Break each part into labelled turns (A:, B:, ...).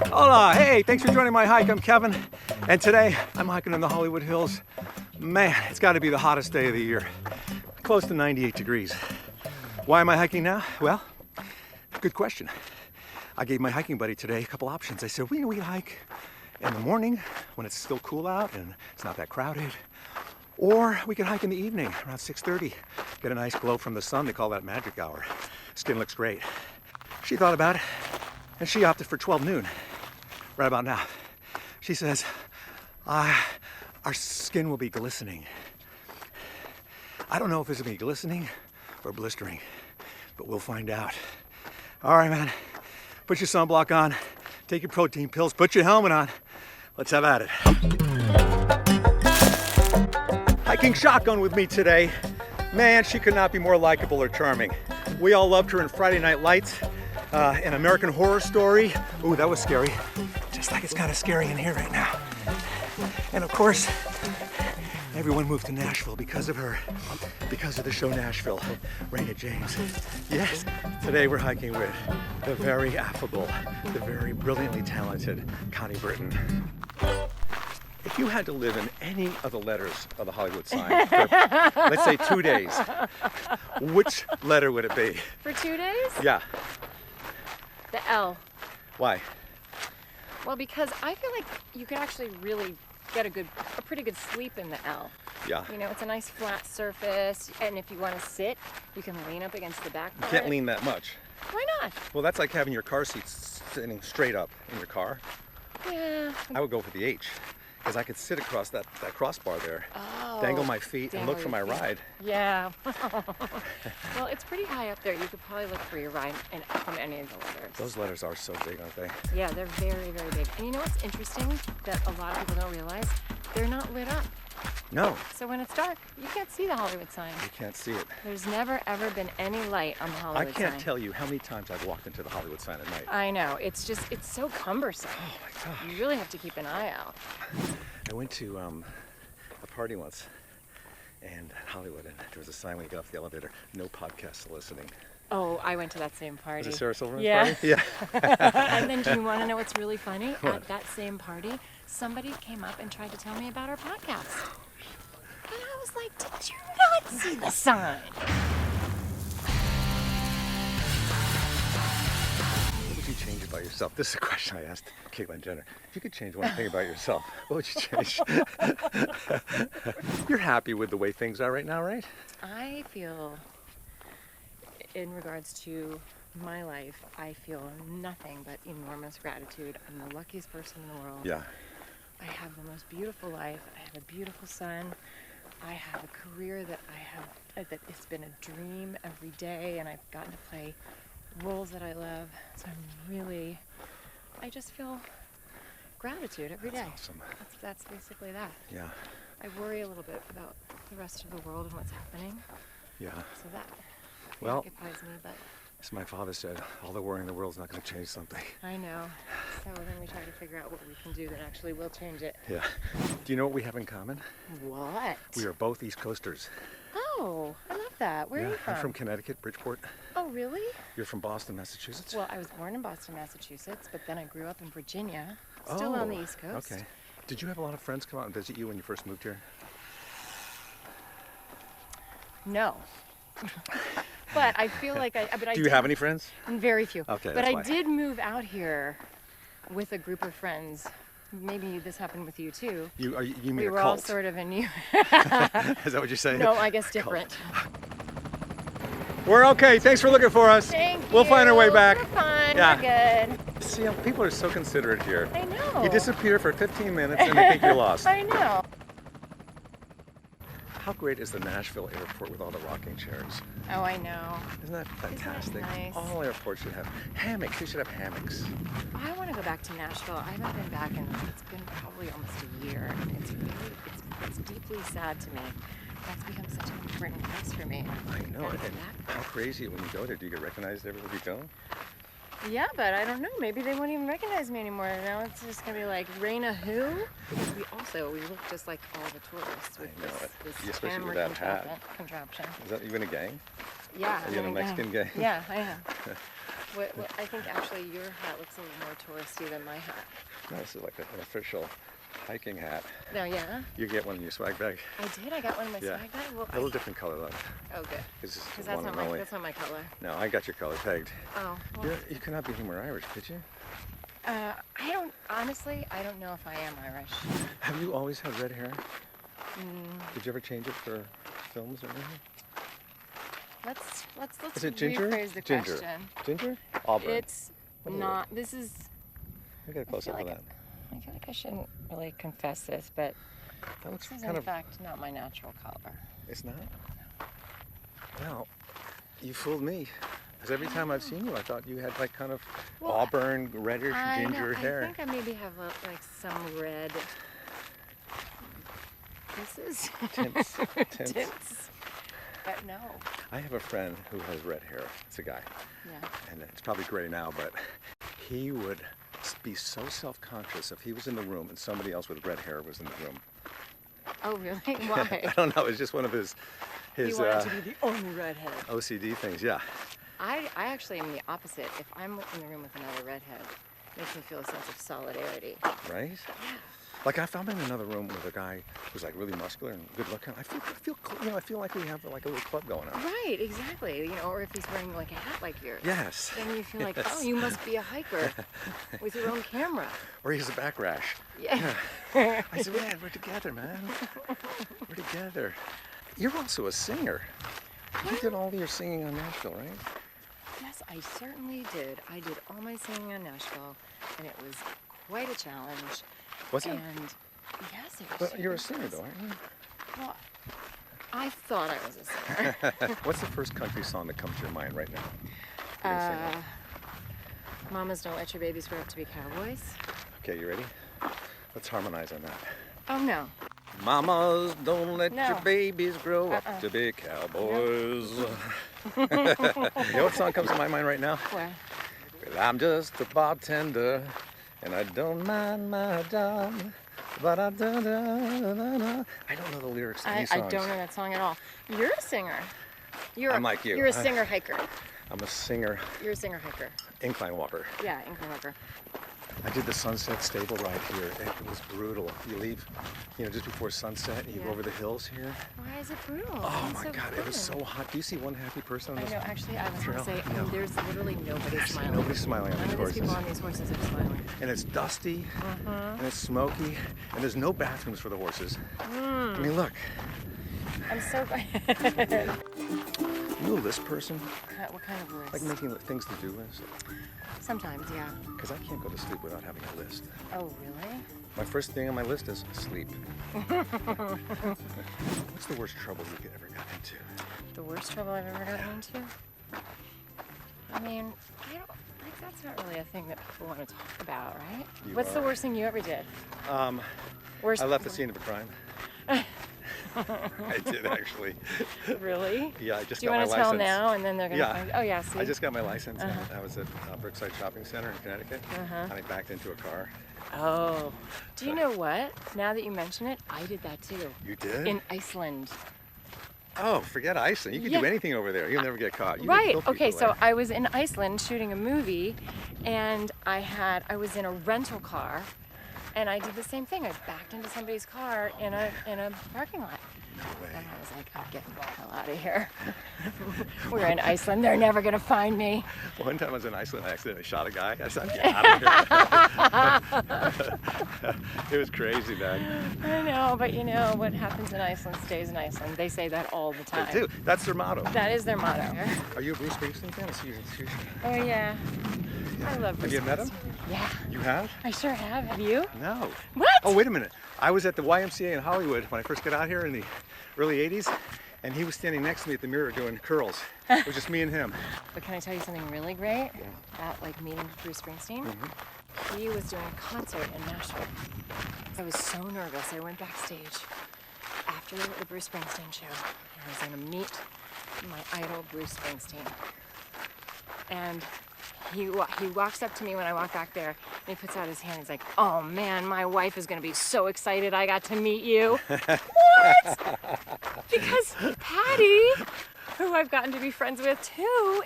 A: Hola, hey, thanks for joining my hike. I'm Kevin, and today I'm hiking in the Hollywood Hills. Man, it's got to be the hottest day of the year. Close to 98 degrees. Why am I hiking now? Well, good question. I gave my hiking buddy today a couple options. I said, we can hike in the morning when it's still cool out and it's not that crowded. Or we can hike in the evening around 6:30. Get a nice glow from the sun. They call that magic hour. Skin looks great. She thought about it and she opted for 12 noon, right about now. She says, our skin will be glistening. I don't know if it's gonna be glistening or blistering, but we'll find out. All right, man, put your sunblock on, take your protein pills, put your helmet on. Let's have at it. Hiking shotgun with me today. Man, she could not be more likable or charming. We all loved her in Friday Night Lights, an American Horror Story. Ooh, that was scary. Just like it's kind of scary in here right now. And of course, everyone moved to Nashville because of her, because of the show Nashville, Raina James. Yes, today we're hiking with the very affable, the very brilliantly talented Connie Britton. If you had to live in any of the letters of the Hollywood sign for, let's say, 2 days, which letter would it be?
B: For 2 days?
A: Yeah.
B: The L.
A: Why?
B: Well, because I feel like you could actually really get a pretty good sleep in the L.
A: Yeah.
B: You know, it's a nice flat surface, and if you want to sit, you can lean up against the back part.
A: You can't lean that much.
B: Why not?
A: Well, that's like having your car seat sitting straight up in your car.
B: Yeah.
A: I would go for the H, because I could sit across that crossbar there, dangle my feet, and look for my ride.
B: Yeah. Well, it's pretty high up there. You could probably look for your ride from any of the letters.
A: Those letters are so big, aren't they?
B: Yeah, they're very, very big. And you know what's interesting that a lot of people don't realize? They're not lit up.
A: No.
B: So when it's dark, you can't see the Hollywood sign.
A: You can't see it.
B: There's never, ever been any light on the Hollywood sign.
A: I can't tell you how many times I've walked into the Hollywood sign at night.
B: I know. It's so cumbersome.
A: Oh my gosh.
B: You really have to keep an eye out.
A: I went to a party once in Hollywood, and there was a sign when you got off the elevator, no podcast soliciting.
B: Oh, I went to that same party.
A: Was it Sarah Silverman's
B: Yeah.
A: party? Yeah.
B: And then do you want to know what's really funny?
A: What?
B: At that same party, somebody came up and tried to tell me about our podcast. And I was like, did you not see the sign?
A: What would you change about yourself? This is a question I asked Caitlyn Jenner. If you could change one thing about yourself, what would you change? You're happy with the way things are right now, right?
B: I feel, in regards to my life, I feel nothing but enormous gratitude. I'm the luckiest person in the world.
A: Yeah.
B: I have the most beautiful life. I have a beautiful son. I have a career that that it's been a dream every day, and I've gotten to play roles that I love. So I just feel gratitude every day.
A: That's awesome.
B: That's basically that.
A: Yeah.
B: I worry a little bit about the rest of the world and what's happening.
A: Yeah.
B: So that
A: Well,
B: occupies me, but
A: as my father said, all the worry in the world is not going to change something.
B: I know. So then we try to figure out what we can do that actually will change it.
A: Yeah. Do you know what we have in common?
B: What?
A: We are both East Coasters.
B: Oh, I love that. Where are you from?
A: I'm from Connecticut, Bridgeport.
B: Oh, really?
A: You're from Boston, Massachusetts?
B: Well, I was born in Boston, Massachusetts, but then I grew up in Virginia, still on the East Coast.
A: Okay. Did you have a lot of friends come out and visit you when you first moved here?
B: No. But I feel like
A: Do you have any friends?
B: Very few.
A: Okay,
B: But
A: that's
B: I
A: why.
B: did move out here with a group of friends. Maybe this happened with you too.
A: You mean
B: We
A: a
B: were all
A: cult?
B: sort of a new.
A: Is that what you're saying?
B: No, I guess different.
A: We're okay. Thanks for looking for us.
B: Thank you.
A: We'll find our way back.
B: We're fine.
A: Yeah.
B: We're good.
A: See, people are so considerate here.
B: I know.
A: You disappear for 15 minutes and they think you're lost.
B: I know.
A: How great is the Nashville airport with all the rocking chairs?
B: Oh, I know.
A: Isn't that fantastic?
B: nice?
A: All airports should have hammocks. They should have hammocks.
B: I want to go back to Nashville. I haven't been back in, it's been probably almost a year. And it's deeply sad to me. That's become such an important place for me.
A: I know.
B: Gotta get
A: And
B: back.
A: how crazy when you go there. Do you get recognized everywhere you go?
B: Yeah, but I don't know. Maybe they won't even recognize me anymore. Now it's just gonna be like, Raina who? Because we look just like all the tourists with
A: I know it.
B: this
A: Especially
B: camera
A: with that hat.
B: contraption.
A: Is that you in a gang?
B: Yeah.
A: Are you in a Mexican gang?
B: Yeah, I am. I think actually your hat looks a little more touristy than my hat.
A: No, this is like an official hiking hat.
B: No, yeah?
A: You get one in your swag bag.
B: I did. I got one in my
A: Yeah.
B: swag bag. Well,
A: A little different color though.
B: Oh, good.
A: Because
B: Because that's not my color.
A: No, I got your color pegged.
B: Oh. Well,
A: You cannot be anywhere Irish, could you?
B: I don't. Honestly, I don't know if I am Irish.
A: Have you always had red hair? Did you ever change it for films or anything?
B: Let's
A: Is it ginger?
B: rephrase the
A: Ginger.
B: question.
A: Ginger? Auburn.
B: It's
A: What is it?
B: not. This is.
A: Let me get a close up of that.
B: I feel like I shouldn't really confess this, but
A: That looks
B: this is
A: kind
B: in
A: of.
B: fact not my natural color.
A: It's not? Well, you fooled me. Because every time I've seen you, I thought you had like kind of
B: Well,
A: auburn, reddish, ginger hair.
B: I think I maybe have like some red. This is
A: Tints.
B: tints. But no.
A: I have a friend who has red hair. It's a guy.
B: Yeah.
A: And it's probably gray now, but he would be so self-conscious if he was in the room and somebody else with red hair was in the room.
B: Oh really? Why?
A: I don't know. It's just one of his
B: He wanted to be the only redhead.
A: OCD things. Yeah.
B: I actually am the opposite. If I'm in the room with another redhead, it makes me feel a sense of solidarity.
A: Right? Like if I'm in another room with a guy who's like really muscular and good looking, I feel like we have like a little club going on.
B: Right, exactly. You know, or if he's wearing like a hat like yours.
A: Yes.
B: Then you feel like,
A: Yes.
B: oh, you must be a hiker with your own camera.
A: Or he has a back rash.
B: Yeah.
A: I said, man, we're together, man. We're together. You're also a singer. You did all your singing on Nashville, right?
B: Yes, I certainly did. I did all my singing on Nashville, and it was quite a challenge.
A: Was it?
B: And yes, it was.
A: But you're a singer, though, aren't you?
B: Well, I thought I was a singer.
A: What's the first country song that comes to your mind right now? You're gonna sing it.
B: Mamas Don't Let Your Babies Grow Up to Be Cowboys.
A: Okay, you ready? Let's harmonize on that.
B: Oh, no.
A: Mamas, don't let
B: No.
A: your babies grow up to be cowboys. You know what song comes to my mind right now?
B: What?
A: Well, I'm just a bartender, and I don't mind my job, but I don't know the lyrics to
B: I
A: these songs.
B: don't know that song at all. You're a singer.
A: I'm like you.
B: You're a singer hiker.
A: I'm a singer,
B: You're a singer hiker.
A: incline walker.
B: Yeah, incline walker.
A: I did the Sunset Stable ride here. It was brutal. You leave, just before sunset, and you go
B: Yeah.
A: over the hills here.
B: Why is it brutal?
A: Oh
B: It's
A: my
B: so
A: God, it was
B: fun.
A: so hot. Do you see one happy person on
B: I
A: this?
B: know, actually, I was going to
A: trail?
B: say,
A: No.
B: there's literally nobody smiling.
A: Nobody's smiling on
B: None
A: these
B: of these people
A: horses.
B: on these horses are smiling.
A: And it's dusty, and it's smoky, and there's no bathrooms for the horses.
B: Mm.
A: I mean, look,
B: I'm so
A: you a list person?
B: What kind of list?
A: Like making things to do list?
B: Sometimes, yeah.
A: Because I can't go to sleep without having a list.
B: Oh, really?
A: My first thing on my list is sleep. What's the worst trouble you could ever got into?
B: The worst trouble I've ever gotten into? I mean, that's not really a thing that people want to talk about, right?
A: You
B: What's the
A: are.
B: worst thing you ever did?
A: I left the scene of a crime. I did actually.
B: Really?
A: Yeah, I just
B: Do you
A: got my
B: want to tell
A: license.
B: now, and then they're going to
A: Yeah.
B: find? Oh, yeah. See.
A: I just got my license. And I was at Brookside Shopping Center in Connecticut,
B: Uh-huh.
A: and I backed into a car.
B: Oh. Do you know what? Now that you mention it, I did that too.
A: You did?
B: In Iceland.
A: Oh, forget Iceland. You can
B: Yeah.
A: do anything over there. You'll never get caught. You can
B: Right.
A: kill
B: Okay.
A: people
B: So
A: there.
B: I was in Iceland shooting a movie, and I was in a rental car, and I did the same thing. I backed into somebody's car in a parking lot.
A: No way.
B: And I was like, I'm getting the hell out of here. We're in Iceland. They're never gonna find me.
A: One time I was in Iceland, I accidentally shot a guy. I said, get out of here. It was crazy, man.
B: I know, but you know what happens in Iceland stays in Iceland. They say that all the time.
A: They do. That's their motto.
B: That is their motto.
A: Are you a Bruce Springsteen fan? I see you.
B: Oh yeah. I love Bruce
A: Have you met him?
B: Springsteen. Yeah.
A: You have?
B: I sure have. Have you?
A: No.
B: What?
A: Oh, wait a minute. I was at the YMCA in Hollywood when I first got out here in the early 80s, and he was standing next to me at the mirror doing curls. It was just me and him.
B: But can I tell you something really great? At like meeting Bruce Springsteen, he was doing a concert in Nashville. I was so nervous. I went backstage after the Bruce Springsteen show. And I was going to meet my idol, Bruce Springsteen. And he walks up to me when I walk back there, and he puts out his hand. He's like, "Oh man, my wife is going to be so excited I got to meet you." What? Because Patty who I've gotten to be friends with too,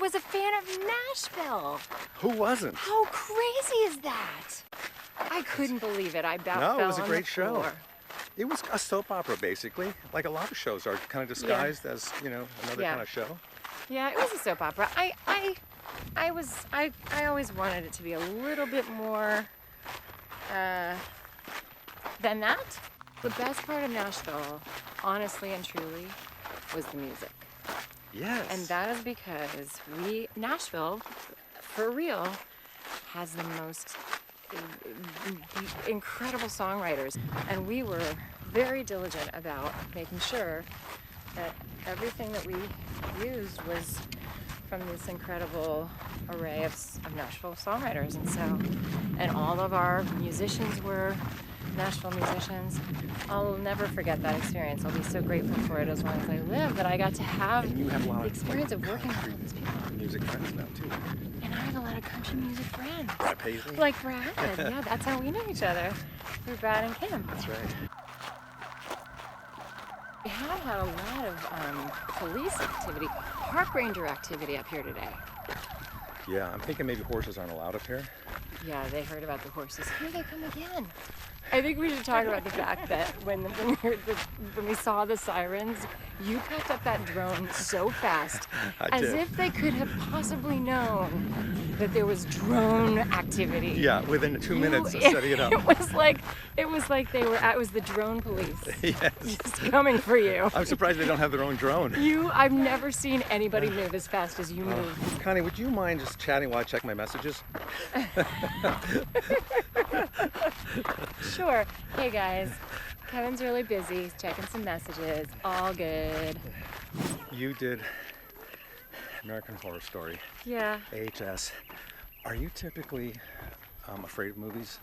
B: was a fan of Nashville.
A: Who wasn't?
B: How crazy is that? I couldn't believe it. I about
A: No,
B: fell
A: it was a
B: on
A: great
B: the
A: show.
B: floor.
A: It was a soap opera, basically. Like a lot of shows are kind of disguised as, you know, another kind of show.
B: Yeah, it was a soap opera. I always wanted it to be a little bit more than that. The best part of Nashville, honestly and truly, was the music.
A: Yes.
B: And that is because Nashville, for real, has the most incredible songwriters. And we were very diligent about making sure that everything that we used was from this incredible array of Nashville songwriters. And all of our musicians were Nashville musicians. I'll never forget that experience. I'll be so grateful for it as long as I live, that I got to have
A: and you have a lot
B: the experience
A: of
B: of working with all these people.
A: music friends now too.
B: And I have a lot of country music friends.
A: Brad Paisley?
B: Like Brad. Yeah, that's how we know each other. Through Brad and Kim.
A: That's right.
B: We have had a lot of police activity, park ranger activity up here today.
A: Yeah, I'm thinking maybe horses aren't allowed up here.
B: Yeah, they heard about the horses. Here they come again. I think we should talk about the fact that when we saw the sirens, you packed up that drone so fast,
A: I
B: as
A: did.
B: if they could have possibly known that there was drone activity.
A: Yeah, within 2 minutes of setting it up.
B: It was like it was the drone police
A: Yes.
B: just coming for you.
A: I'm surprised they don't have their own drone.
B: I've never seen anybody move as fast as you move.
A: Connie, would you mind just chatting while I check my messages?
B: Sure. Hey guys, Kevin's really busy. He's checking some messages. All good.
A: You did American Horror Story,
B: Yeah.
A: AHS. Are you typically afraid of movies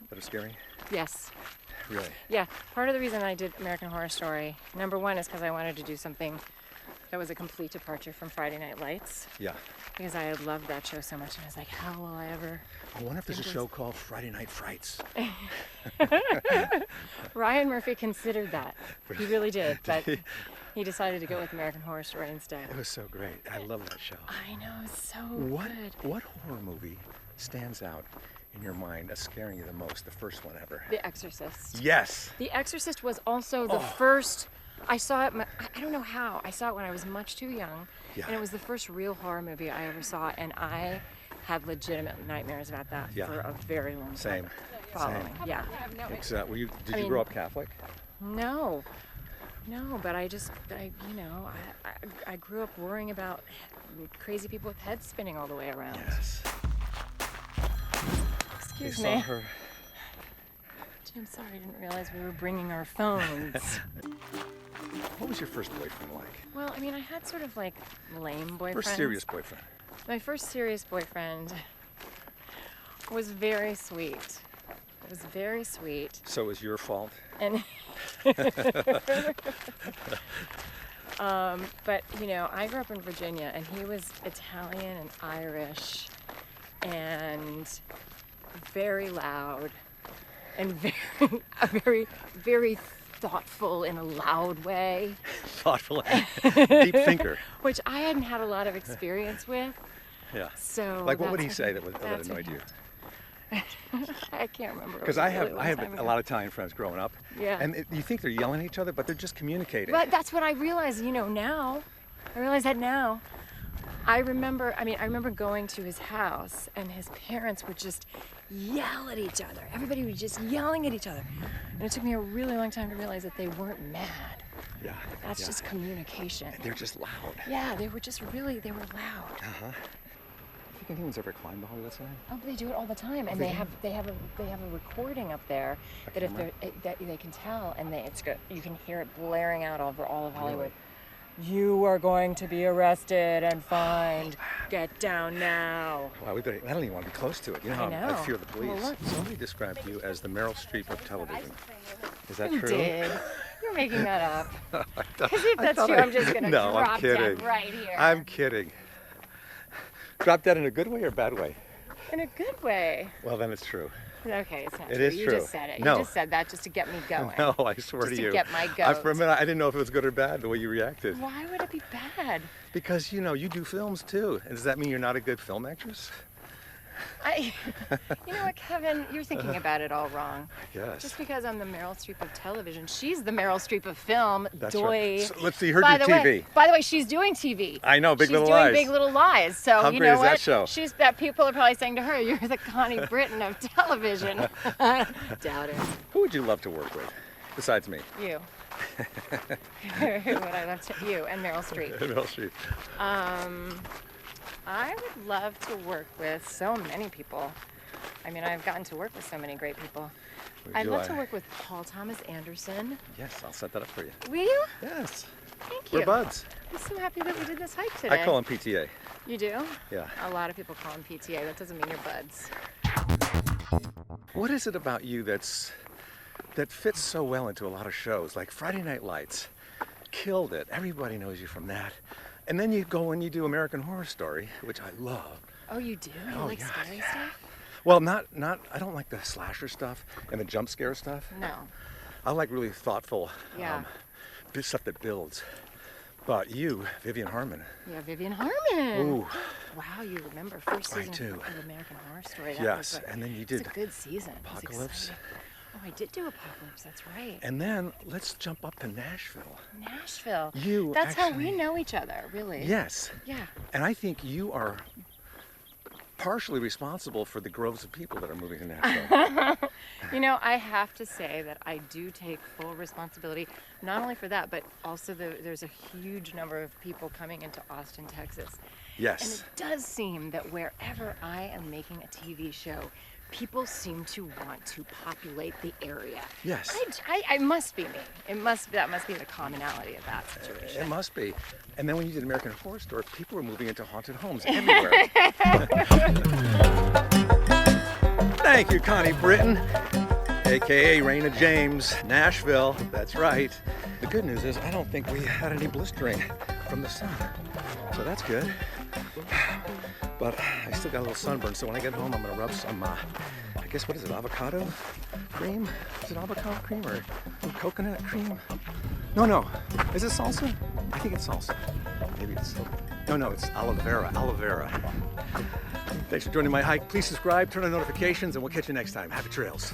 A: that are scary?
B: Yes.
A: Really?
B: Yeah. Part of the reason I did American Horror Story, number one, is because I wanted to do something that was a complete departure from Friday Night Lights.
A: Yeah.
B: Because I had loved that show so much, and I was like, how will I ever?
A: I wonder if there's a show called Friday Night Frights.
B: Ryan Murphy considered that. He really did, but he decided to go with American Horror Story instead.
A: It was so great. I love that show.
B: I know, it's so
A: What
B: good.
A: horror movie stands out in your mind as scaring you the most? The first one ever.
B: The Exorcist.
A: Yes.
B: The Exorcist was also the first. I saw it. I don't know how. I saw it when I was much too young,
A: Yeah.
B: and it was the first real horror movie I ever saw, and I had legitimate nightmares about that
A: Yeah.
B: for a very long time.
A: Same.
B: Following. Yeah.
A: It's, did you
B: mean-
A: grow up Catholic?
B: No, but I grew up worrying about crazy people with heads spinning all the way around.
A: Yes.
B: Excuse
A: You
B: me.
A: saw her.
B: Jim, sorry, I didn't realize we were bringing our phones.
A: What was your first boyfriend like?
B: Well, I mean, I had sort of like lame boyfriends.
A: First serious boyfriend.
B: My first serious boyfriend was very sweet. It was very sweet.
A: So it was your fault?
B: And but you know, I grew up in Virginia, and he was Italian and Irish and very loud and very thoughtful in a loud way,
A: Thoughtful, deep thinker.
B: which I hadn't had a lot of experience with.
A: Yeah.
B: So
A: Like, what would he
B: that's-
A: say that
B: that's
A: annoyed
B: what
A: you?
B: I can't remember.
A: Because I have a lot of Italian friends growing up.
B: Yeah.
A: And you think they're yelling at each other, but they're just communicating.
B: But that's what I realize, you know, now. I realize that now. I remember going to his house, and his parents would just yell at each other. Everybody was just yelling at each other. And it took me a really long time to realize that they weren't mad.
A: Yeah.
B: That's
A: yeah.
B: just communication.
A: They're just loud.
B: Yeah, they were loud.
A: Uh-huh. You think anyone's ever climbed the Hollywood sign?
B: Oh, but they do it all the time, and
A: they
B: they have a recording up there
A: A
B: that if
A: camera?
B: that they can tell, and it's good. You can hear it blaring out over all of Hollywood.
A: Really?
B: You are going to be arrested and fined. Get down now.
A: Wow, I don't even want to be close to it. You know how I
B: know.
A: fear the police.
B: Well, look.
A: Somebody described you as the Meryl Streep of television. Is that
B: You
A: true?
B: did. You're making that up.
A: I thought-
B: Because if
A: I
B: that's
A: thought
B: true,
A: I-
B: I'm just gonna
A: No, I'm
B: drop dead
A: kidding.
B: right here.
A: I'm kidding. Drop dead in a good way or bad way?
B: In a good way.
A: Well, then it's true.
B: Okay, it's not
A: It
B: true.
A: is
B: You
A: true.
B: just said it.
A: No.
B: You just said that just to get me going.
A: No, I swear
B: Just
A: to
B: to
A: you.
B: get my goat.
A: For a minute, I didn't know if it was good or bad the way you reacted.
B: Why would it be bad?
A: Because, you know, you do films too. And does that mean you're not a good film actress?
B: You know what, Kevin? You're thinking about it all wrong.
A: Yes.
B: Just because I'm the Meryl Streep of television, she's the Meryl Streep of film.
A: That's
B: Doy.
A: right. So let's see her
B: By
A: do
B: the
A: TV.
B: By the way, she's doing TV.
A: I know, Big
B: she's
A: Little
B: doing
A: Lies.
B: Big Little Lies. So
A: How
B: you
A: great
B: know
A: is
B: what?
A: that show?
B: She's that people are probably saying to her, "You're the Connie Britton of television." Doubt it.
A: Who would you love to work with besides me?
B: You. Who would I love to? You and Meryl Streep.
A: Meryl Streep.
B: I would love to work with so many people. I mean, I've gotten to work with so many great people. I'd love to work with Paul Thomas Anderson.
A: Yes, I'll set that up for you.
B: Will you?
A: Yes.
B: Thank you.
A: We're buds.
B: I'm so happy that we did this hike today.
A: I call him PTA.
B: You do?
A: Yeah.
B: A lot of people call him PTA. That doesn't mean you're buds.
A: What is it about you that fits so well into a lot of shows? Like Friday Night Lights, killed it. Everybody knows you from that. And then you go and you do American Horror Story, which I love.
B: Oh, you do? You
A: Oh,
B: like
A: yeah,
B: scary
A: yeah.
B: stuff?
A: Well, not. I don't like the slasher stuff and the jump scare stuff.
B: No.
A: I like really thoughtful
B: Yeah.
A: stuff that builds. But you, Vivian Harmon.
B: Yeah, Vivian Harmon.
A: Ooh.
B: Wow, you remember first
A: I
B: season
A: do.
B: of American Horror Story. That
A: Yes,
B: was a,
A: and then you
B: it was
A: did
B: a good season. It was
A: Apocalypse.
B: exciting. Oh, I did do Apocalypse. That's right.
A: And then let's jump up to Nashville.
B: Nashville.
A: You
B: That's how
A: actually-
B: we know each other, really.
A: Yes.
B: Yeah.
A: And I think you are partially responsible for the groves of people that are moving to Nashville.
B: You know, I have to say that I do take full responsibility, not only for that, but also there's a huge number of people coming into Austin, Texas. And
A: Yes.
B: it does seem that wherever I am making a TV show, people seem to want to populate the area.
A: Yes.
B: I must be me. That must be the commonality of that situation.
A: It must be. And then when you did American Horror Story, people were moving into haunted homes everywhere. Thank you, Connie Britton, aka Raina James, Nashville. That's right. The good news is I don't think we had any blistering from the sun, so that's good. But I still got a little sunburn, so when I get home, I'm gonna rub some, I guess, what is it, avocado cream? Is it avocado cream or coconut cream? No. Is it salsa? I think it's salsa. Maybe it's, no, it's aloe vera. Thanks for joining my hike. Please subscribe, turn on notifications, and we'll catch you next time. Happy trails.